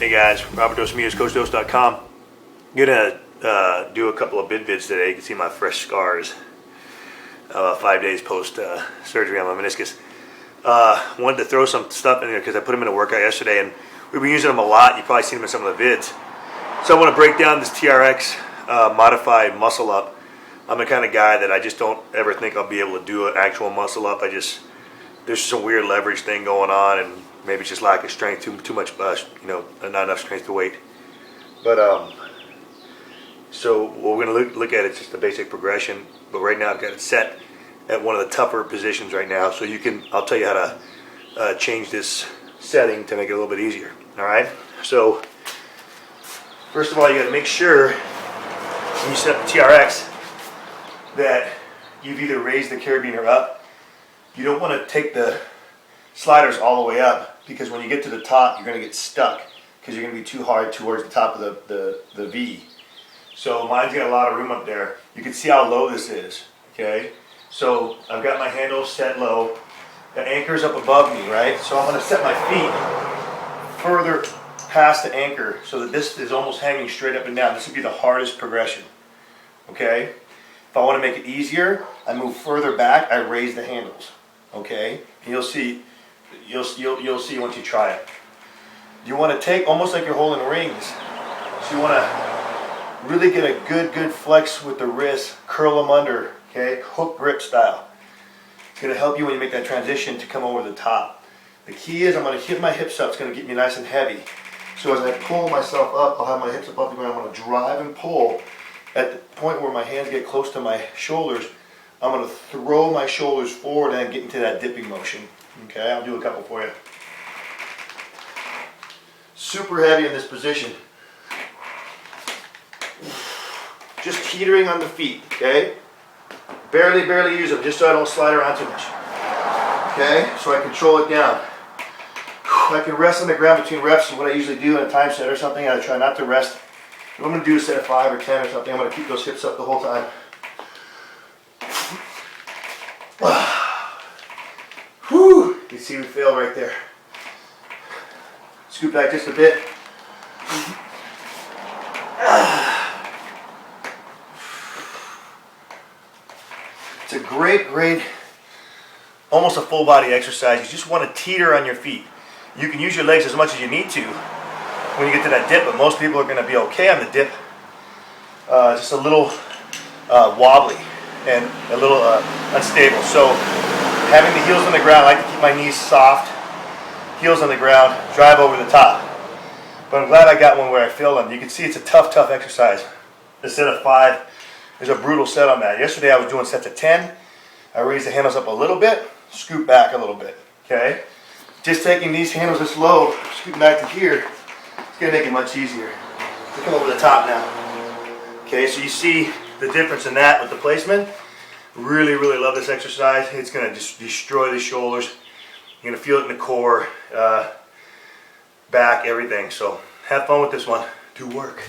Hey guys, Robert Dosamias, CoachDose.com. I'm gonna do a couple of vids today. You can see my fresh scars 5 days post surgery on my meniscus. Wanted to throw some stuff in there because I put them in a workout yesterday and we've been using them a lot. You've probably seen them in some of the vids. So I want to break down this TRX modified muscle up. I'm the kind of guy that I just don't ever think I'll be able to do an actual muscle up. There's some weird leverage thing going on, and maybe it's just lack of strength, too much, not enough strength to weight. But so what we're going to look at is just the basic progression. But right now I've got it set at one of the tougher positions right now. So I'll tell you how to change this setting to make it a little bit easier. All right. So first of all, you got to make sure when you set up the TRX that you've either raised the carabiner up. You don't want to take the sliders all the way up, because when you get to the top, you're going to get stuck because you're going to be too hard towards the top of the V. So mine's got a lot of room up there. You can see how low this is, okay? So I've got my handle set low. The anchor's up above me, right? So I'm going to set my feet further past the anchor so that this is almost hanging straight up and down. This would be the hardest progression, okay? If I want to make it easier, I move further back, I raise the handles, okay? And you'll see once you try it. You want to take almost like you're holding rings. So you want to really get a good flex with the wrist, curl them under, okay? Hook grip style. It's going to help you when you make that transition to come over the top. The key is I'm going to hit my hips up. It's going to get me nice and heavy. So as I pull myself up, I'll have my hips above the ground. I'm going to drive and pull. At the point where my hands get close to my shoulders, I'm going to throw my shoulders forward and get into that dipping motion. Okay, I'll do a couple for you. Super heavy in this position. Just teetering on the feet, okay? Barely use them, just so I don't slide around too much. Okay, so I control it down. I can rest on the ground between reps, what I usually do in a time set or something. I try not to rest. What I'm going to do is set a 5 or 10 or something. I'm going to keep those hips up the whole time. Whew. You see we fail right there. Scoot back just a bit. It's a great, almost a full body exercise. You just want to teeter on your feet. You can use your legs as much as you need to when you get to that dip, but most people are going to be okay on the dip. Just a little wobbly and a little unstable. So having the heels on the ground, I like to keep my knees soft, heels on the ground, drive over the top. But I'm glad I got one where I failed on. You can see it's a tough exercise. The set of 5 is a brutal set on that. Yesterday I was doing sets of 10. I raised the handles up a little bit, scoot back a little bit, okay? Just taking these handles this low, scooting back to here, it's going to make it much easier. To come over the top now. Okay, so you see the difference in that with the placement. Really love this exercise. It's going to just destroy the shoulders. You're going to feel it in the core, back, everything. So have fun with this one. Do work.